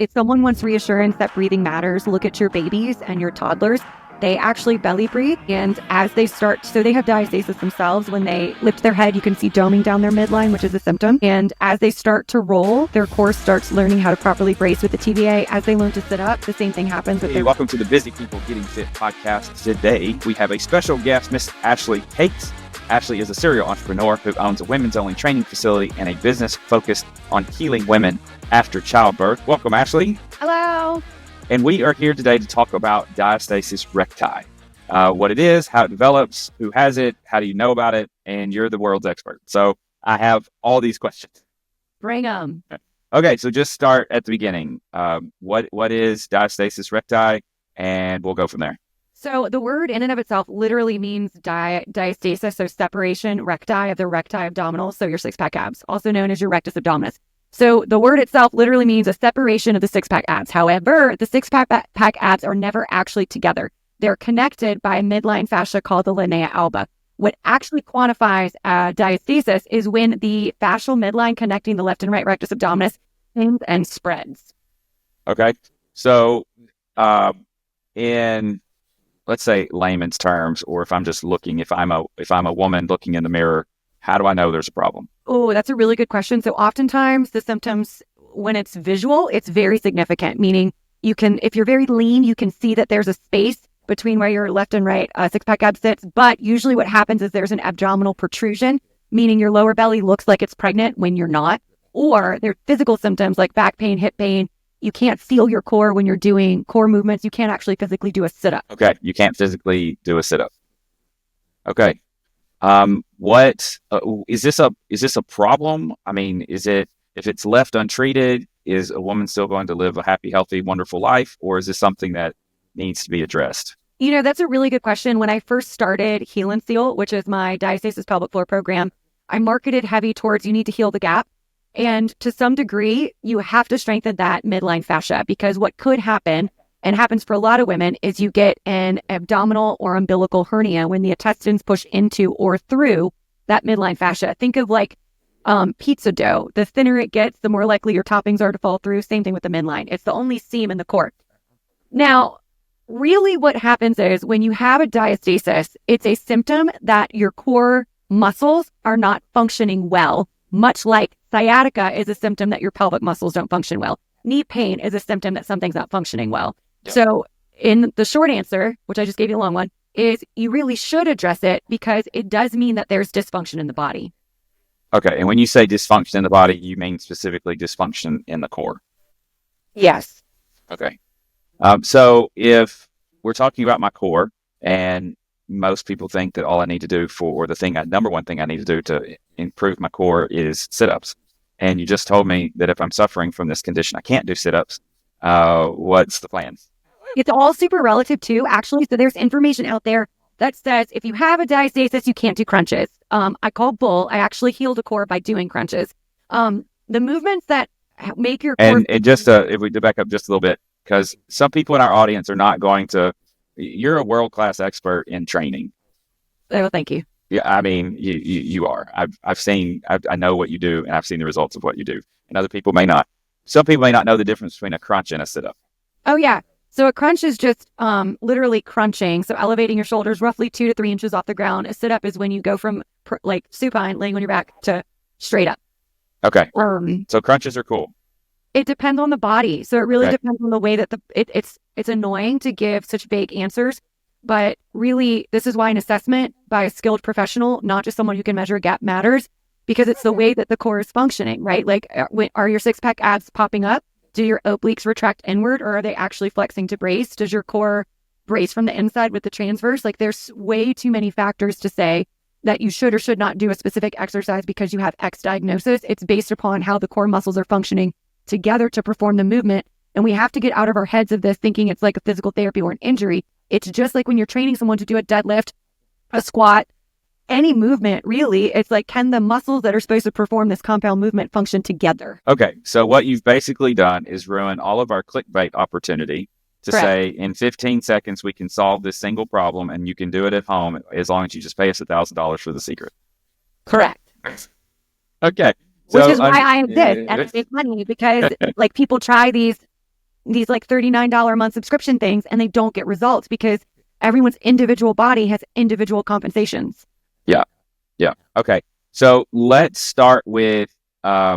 If someone wants reassurance that breathing matters, look at your babies and your toddlers. They actually belly breathe, and as they start, so they have diastasis themselves. When they lift their head, you can see doming down their midline, which is a symptom. And as they start to roll, their core starts learning how to properly brace with the TVA. As they learn to sit up, the same thing happens with Welcome to the Busy People Getting Fit podcast. Today, we have a special guest, Miss 𝐿'Ź'𝐾𝐿. Ashley is a serial entrepreneur who owns a women's-only training facility and a business focused on healing women after childbirth. Welcome, Ashley. Hello. And we are here today to talk about diastasis recti, what it is, how it develops, who has it, how do you know about it, and you're the world's expert. So I have all these questions. Bring them. Okay, so just start at the beginning. What is diastasis recti, and we'll go from there. So the word in and of itself literally means diastasis, so separation, recti, of the recti abdominals, so your six-pack abs, also known as your rectus abdominis. So the word itself literally means a separation of the six-pack abs. However, the six-pack abs are never actually together. They're connected by a midline fascia called the 𝐬𝐮𝐬𝐜𝐫𝐢. What actually quantifies diastasis is when the fascial midline connecting the left and right rectus abdominis thins and spreads. Okay. So in, let's say, layman's terms, or if I'm just looking, if I'm a woman looking in the mirror, how do I know there's a problem? Oh, that's a really good question. So oftentimes the symptoms, when it's visual, it's very significant, meaning you can, if you're very lean, you can see that there's a space between where your left and right six-pack ab sits. But usually what happens is there's an abdominal protrusion, meaning your lower belly looks like it's pregnant when you're not. Or there's physical symptoms like back pain, hip pain. You can't feel your core when you're doing core movements. You can't actually physically do a sit-up. Okay, you can't physically do a sit-up. Okay. What is this a problem? I mean, is it, if it's left untreated, is a woman still going to live a happy, healthy, wonderful life? Or is this something that needs to be addressed? You know, that's a really good question. When I first started 𝐬𝐮𝐬𝐜, which is my diastasis pelvic floor program, I marketed heavy towards you need to heal the gap. And to some degree, you have to strengthen that midline fascia, because what could happen, and happens for a lot of women, is you get an abdominal or umbilical hernia when the intestines push into or through that midline fascia. Think of like pizza dough. The thinner it gets, the more likely your toppings are to fall through. Same thing with the midline. It's the only seam in the core. Now, really what happens is when you have a diastasis, it's a symptom that your core muscles are not functioning well, much like sciatica is a symptom that your pelvic muscles don't function well. Knee pain is a symptom that something's not functioning well. Yep. So in the short answer, which I just gave you a long one, is you really should address it, because it does mean that there's dysfunction in the body. Okay. And when you say dysfunction in the body, you mean specifically dysfunction in the core? Yes. Okay. So if we're talking about my core, and most people think that all I need to do or number one thing I need to do to improve my core is sit-ups. And you just told me that if I'm suffering from this condition, I can't do sit-ups. What's the plan? It's all super relative too, actually. So there's information out there that says if you have a diastasis, you can't do crunches. I call bull. I actually healed a core by doing crunches. The movements that make your core... And just if we back up just a little bit, because some people in our audience are not going to... You're a world-class expert in training. Oh, thank you. Yeah, I mean, you are. I know what you do, and I've seen the results of what you do. And other people may not. Some people may not know the difference between a crunch and a sit-up. Oh, yeah. So a crunch is just literally crunching. So elevating your shoulders roughly 2 to 3 inches off the ground. A sit-up is when you go from like supine, laying on your back, to straight up. Okay. So crunches are cool. It depends on the body. So it really depends on the way that it's annoying to give such vague answers. But really, this is why an assessment by a skilled professional, not just someone who can measure a gap, matters, because it's the way that the core is functioning, right? Like, are your six-pack abs popping up? Do your obliques retract inward, or are they actually flexing to brace? Does your core brace from the inside with the transverse? Like, there's way too many factors to say that you should or should not do a specific exercise because you have X diagnosis. It's based upon how the core muscles are functioning together to perform the movement. And we have to get out of our heads of this thinking it's like a physical therapy or an injury. It's just like when you're training someone to do a deadlift, a squat, any movement, really. It's like, can the muscles that are supposed to perform this compound movement function together? Okay. So what you've basically done is ruin all of our clickbait opportunity to Correct. say in 15 seconds, we can solve this single problem, and you can do it at home as long as you just pay us $1,000 for the secret. Correct. Okay. Which is why I exist and I make money, because like people try these these like $39 a month subscription things, and they don't get results because everyone's individual body has individual compensations. Yeah. Yeah. Okay. So let's start with a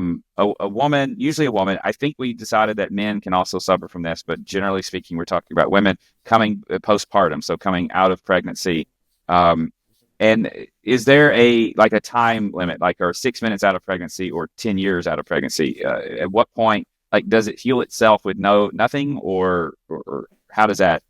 woman, usually a woman. I think we decided that men can also suffer from this, but generally speaking, we're talking about women coming postpartum, so coming out of pregnancy. And is there a time limit, like are 6 minutes out of pregnancy or 10 years out of pregnancy? At what point, like, does it heal itself with nothing, or how does that?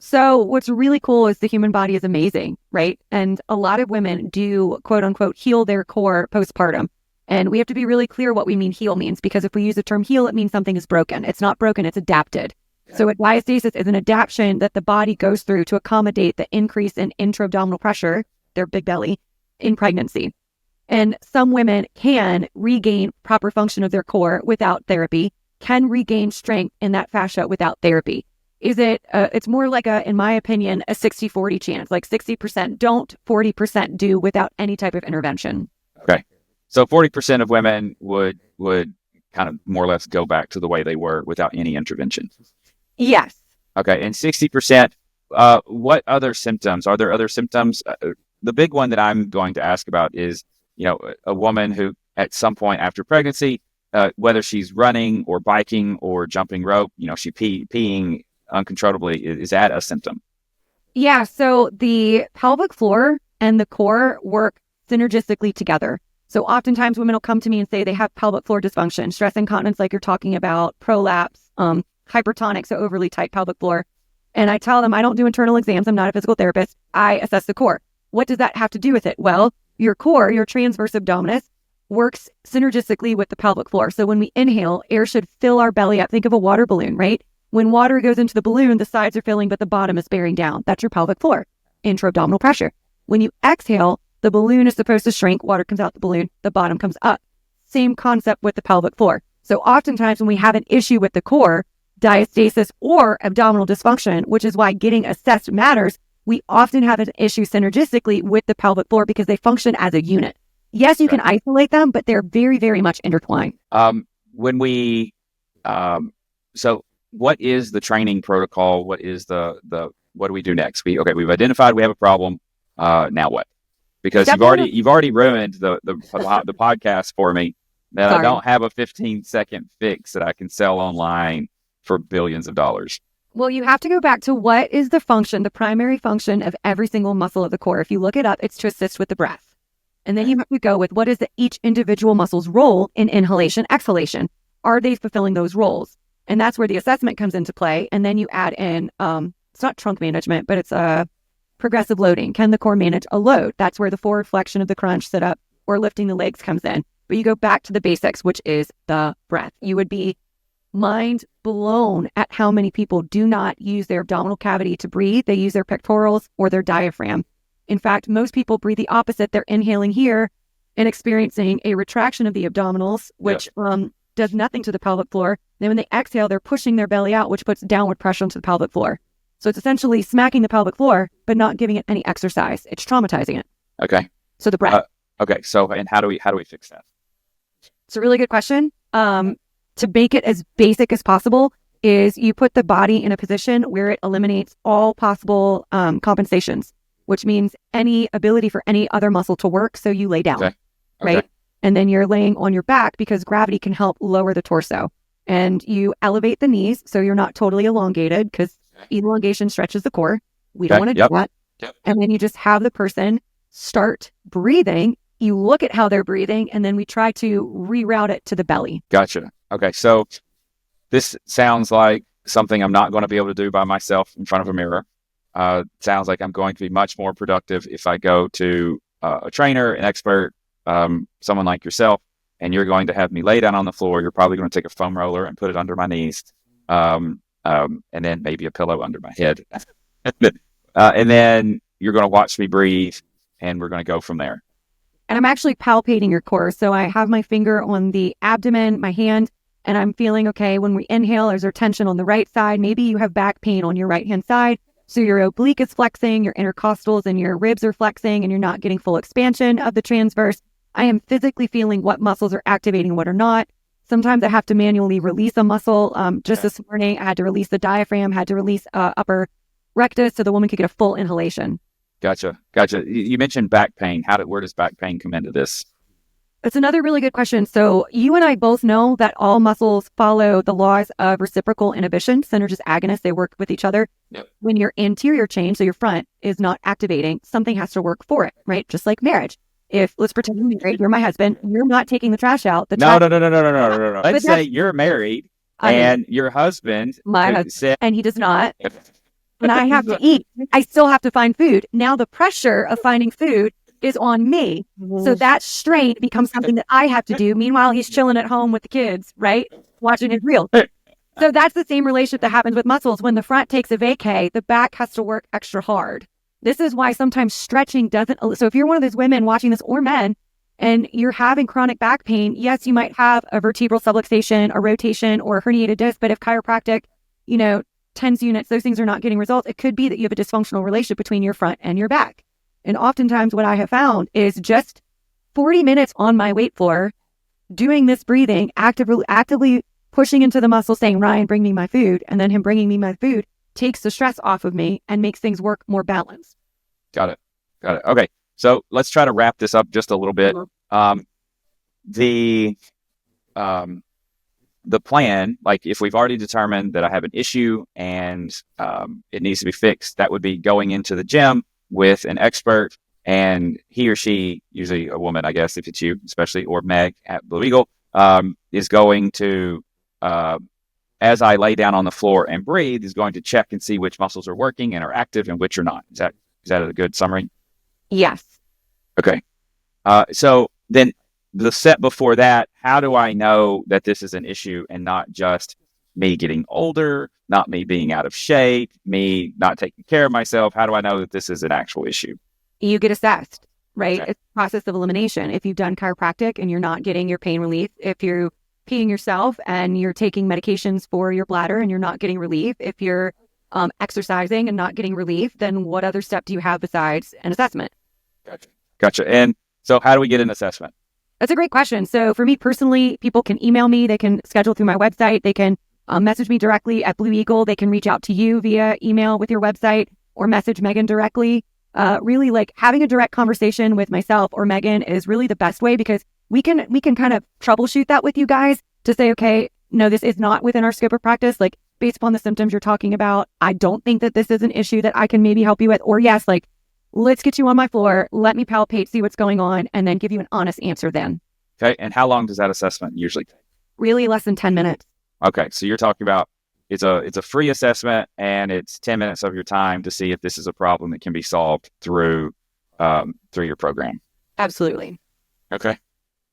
So what's really cool is the human body is amazing, right? And a lot of women do, quote unquote, heal their core postpartum. And we have to be really clear what we mean heal means, because if we use the term heal, it means something is broken. It's not broken, it's adapted. So a diastasis is an adaptation that the body goes through to accommodate the increase in intra-abdominal pressure, their big belly, in pregnancy. And some women can regain proper function of their core without therapy, can regain strength in that fascia without therapy. It's more like in my opinion, a 60-40 chance, like 60% don't, 40% do without any type of intervention. Okay. So 40% of women would kind of more or less go back to the way they were without any intervention. Yes. Okay. And 60%, what other symptoms? Are there other symptoms? The big one that I'm going to ask about is, a woman who at some point after pregnancy, whether she's running or biking or jumping rope, she peeing uncontrollably, is that a symptom? Yeah. So the pelvic floor and the core work synergistically together. So oftentimes women will come to me and say they have pelvic floor dysfunction, stress incontinence, like you're talking about, prolapse, hypertonic, so overly tight pelvic floor. And I tell them I don't do internal exams. I'm not a physical therapist. I assess the core. What does that have to do with it? Well, your core, your transverse abdominis, works synergistically with the pelvic floor. So when we inhale, air should fill our belly up. Think of a water balloon, right? When water goes into the balloon, the sides are filling, but the bottom is bearing down. That's your pelvic floor, intra-abdominal pressure. When you exhale, the balloon is supposed to shrink. Water comes out the balloon. The bottom comes up. Same concept with the pelvic floor. So oftentimes when we have an issue with the core, diastasis or abdominal dysfunction, which is why getting assessed matters, we often have an issue synergistically with the pelvic floor because they function as a unit. Yes, you can isolate them, but they're very, very much intertwined. So what is the training protocol? What is what do we do next? We've identified we have a problem. Now what? Because you've already ruined the podcast for me. That I don't have a 15-second fix that I can sell online for billions of dollars. Well, you have to go back to what is the function, the primary function of every single muscle of the core. If you look it up, it's to assist with the breath. And then you have to go with what is each individual muscle's role in inhalation, exhalation. Are they fulfilling those roles? And that's where the assessment comes into play. And then you add in, it's not trunk management, but it's progressive loading. Can the core manage a load? That's where the forward flexion of the crunch, sit up, or lifting the legs comes in. But you go back to the basics, which is the breath. You would be mind blown at how many people do not use their abdominal cavity to breathe. They use their pectorals or their diaphragm. In fact, most people breathe the opposite. They're inhaling here and experiencing a retraction of the abdominals, which does nothing to the pelvic floor. Then when they exhale, they're pushing their belly out, which puts downward pressure onto the pelvic floor. So it's essentially smacking the pelvic floor, but not giving it any exercise. It's traumatizing it. Okay. So the breath. Okay. So, and how do we fix that? It's a really good question. To make it as basic as possible is you put the body in a position where it eliminates all possible compensations, which means any ability for any other muscle to work. So you lay down, right? And then you're laying on your back because gravity can help lower the torso. And you elevate the knees so you're not totally elongated because elongation stretches the core. We don't want to do that. Yep. And then you just have the person start breathing. You look at how they're breathing, and then we try to reroute it to the belly. Gotcha. Okay. So this sounds like something I'm not going to be able to do by myself in front of a mirror. Sounds like I'm going to be much more productive if I go to a trainer, an expert, someone like yourself, and you're going to have me lay down on the floor. You're probably going to take a foam roller and put it under my knees, and then maybe a pillow under my head. And then you're going to watch me breathe, and we're going to go from there. And I'm actually palpating your core. So I have my finger on the abdomen, my hand, and I'm feeling, okay, when we inhale, is there tension on the right side? Maybe you have back pain on your right-hand side. So your oblique is flexing, your intercostals and your ribs are flexing, and you're not getting full expansion of the transverse. I am physically feeling what muscles are activating, what are not. Sometimes I have to manually release a muscle. Just this morning, I had to release the diaphragm, had to release upper rectus so the woman could get a full inhalation. Gotcha. You mentioned back pain. Where does back pain come into this? That's another really good question. So you and I both know that all muscles follow the laws of reciprocal inhibition, synergist agonists. They work with each other. Yep. When your anterior chain, so your front, is not activating, something has to work for it, right? Just like marriage. If, let's pretend you're married, you're my husband, you're not taking the trash out. No. Let's say you're married and your husband, and he does not, and I have to eat. I still have to find food. Now the pressure of finding food is on me. So that strain becomes something that I have to do. Meanwhile, he's chilling at home with the kids, right? Watching his reel. So that's the same relationship that happens with muscles. When the front takes a vacay, the back has to work extra hard. This is why sometimes stretching doesn't. So if you're one of those women watching this, or men, and you're having chronic back pain, yes, you might have a vertebral subluxation, a rotation, or a herniated disc. But if chiropractic, TENS units, those things are not getting results, it could be that you have a dysfunctional relationship between your front and your back. And oftentimes what I have found is just 40 minutes on my weight floor doing this breathing, actively pushing into the muscle, saying, Ryan, bring me my food. And then him bringing me my food takes the stress off of me and makes things work more balanced. Got it. Okay. So let's try to wrap this up just a little bit. The plan, like if we've already determined that I have an issue and it needs to be fixed, that would be going into the gym with an expert, and he or she, usually a woman, I guess, if it's you, especially, or Meg at Blue Eagle, is going to, as I lay down on the floor and breathe, is going to check and see which muscles are working and are active and which are not. Is that a good summary? Yes. Okay. So then the step before that, how do I know that this is an issue and not just me getting older, not me being out of shape, me not taking care of myself? How do I know that this is an actual issue? You get assessed, right? Okay. It's a process of elimination. If you've done chiropractic and you're not getting your pain relief, if you're peeing yourself and you're taking medications for your bladder and you're not getting relief, if you're exercising and not getting relief, then what other step do you have besides an assessment? Gotcha. And so how do we get an assessment? That's a great question. So for me personally, people can email me. They can schedule through my website. They can message me directly at Blue Eagle. They can reach out to you via email with your website, or message Megan directly. Really, like, having a direct conversation with myself or Megan is really the best way, because we can kind of troubleshoot that with you guys to say, okay, no, this is not within our scope of practice. Like, based upon the symptoms you're talking about, I don't think that this is an issue that I can maybe help you with. Or yes, like, let's get you on my floor. Let me palpate, see what's going on, and then give you an honest answer then. Okay. And how long does that assessment usually take? Really less than 10 minutes. Okay. So you're talking about it's a free assessment, and it's 10 minutes of your time to see if this is a problem that can be solved through your program. Absolutely. Okay.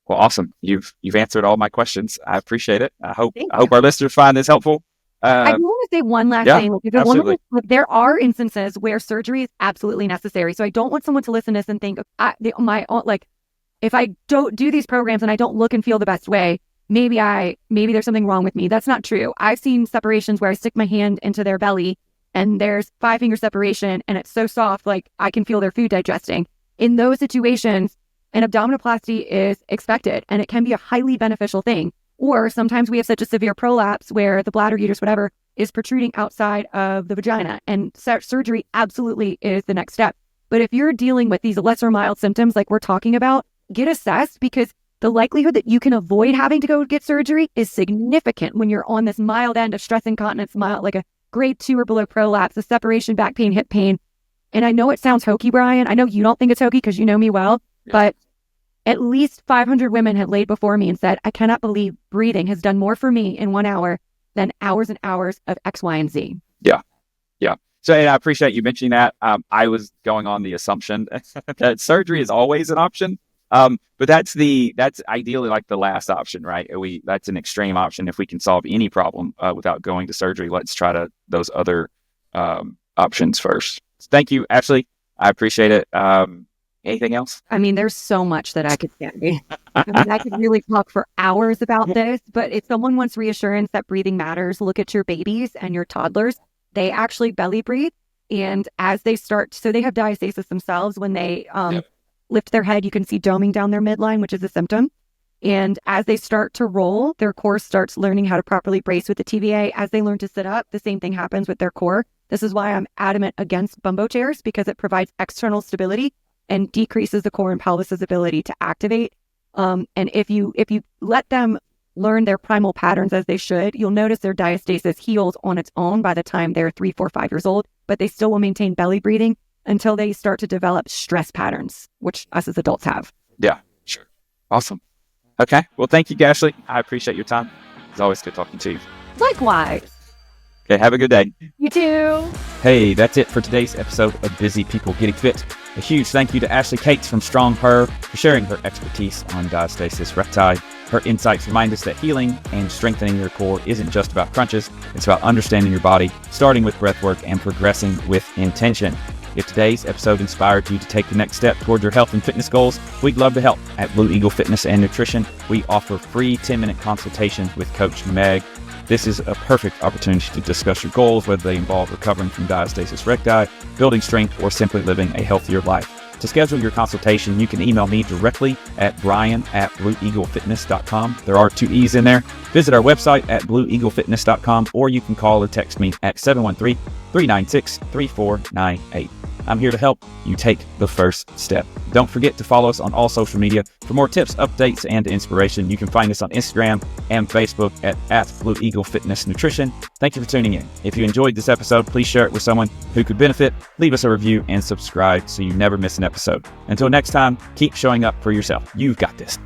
Well, awesome. You've answered all my questions. I appreciate it. I hope our listeners find this helpful. I do want to say one last thing. Absolutely. There are instances where surgery is absolutely necessary. So I don't want someone to listen to this and think, if I don't do these programs and I don't look and feel the best way, maybe there's something wrong with me. That's not true. I've seen separations where I stick my hand into their belly and there's 5-finger separation and it's so soft, like I can feel their food digesting. In those situations, an abdominoplasty is expected, and it can be a highly beneficial thing. Or sometimes we have such a severe prolapse where the bladder, uterus, whatever, is protruding outside of the vagina, and surgery absolutely is the next step. But if you're dealing with these lesser mild symptoms like we're talking about, get assessed, because the likelihood that you can avoid having to go get surgery is significant when you're on this mild end of stress incontinence, mild, like a grade 2 or below prolapse, a separation, back pain, hip pain. And I know it sounds hokey, Brian. I know you don't think it's hokey because you know me well, but at least 500 women have laid before me and said, I cannot believe breathing has done more for me in 1 hour than hours and hours of X, Y, and Z. Yeah. So, and I appreciate you mentioning that. I was going on the assumption that surgery is always an option. But that's ideally like the last option, right? That's an extreme option. If we can solve any problem without going to surgery, let's try those other options first. Thank you, Ashley. I appreciate it. Anything else? I mean, there's so much that I could say. I could really talk for hours about this, but if someone wants reassurance that breathing matters, look at your babies and your toddlers. They actually belly breathe. And as they start, so they have diastasis themselves. When they lift their head, you can see doming down their midline, which is a symptom. And as they start to roll, their core starts learning how to properly brace with the TVA. As they learn to sit up, the same thing happens with their core. This is why I'm adamant against bumbo chairs, because it provides external stability and decreases the core and pelvis's ability to activate. And if you let them learn their primal patterns as they should, you'll notice their diastasis heals on its own by the time they're 3, 4, 5 years old, but they still will maintain belly breathing until they start to develop stress patterns, which us as adults have. Yeah, sure. Awesome. Okay. Well, thank you, Ashley. I appreciate your time. It's always good talking to you. Likewise. Okay. Have a good day. You too. Hey, that's it for today's episode of Busy People Getting Fit. A huge thank you to Ashley Cates from StrongHer for sharing her expertise on diastasis recti. Her insights remind us that healing and strengthening your core isn't just about crunches. It's about understanding your body, starting with breath work, and progressing with intention. If today's episode inspired you to take the next step toward your health and fitness goals, we'd love to help. At Blue Eagle Fitness and Nutrition, we offer free 10-minute consultations with Coach Meg. This is a perfect opportunity to discuss your goals, whether they involve recovering from diastasis recti, building strength, or simply living a healthier life. To schedule your consultation, you can email me directly at brian@blueeaglefitness.com. There are 2 E's in there. Visit our website at blueeaglefitness.com, or you can call or text me at 713-396-3498. I'm here to help you take the first step. Don't forget to follow us on all social media for more tips, updates, and inspiration. You can find us on Instagram and Facebook at Blue Eagle Fitness Nutrition. Thank you for tuning in. If you enjoyed this episode, please share it with someone who could benefit. Leave us a review and subscribe so you never miss an episode. Until next time, keep showing up for yourself. You've got this.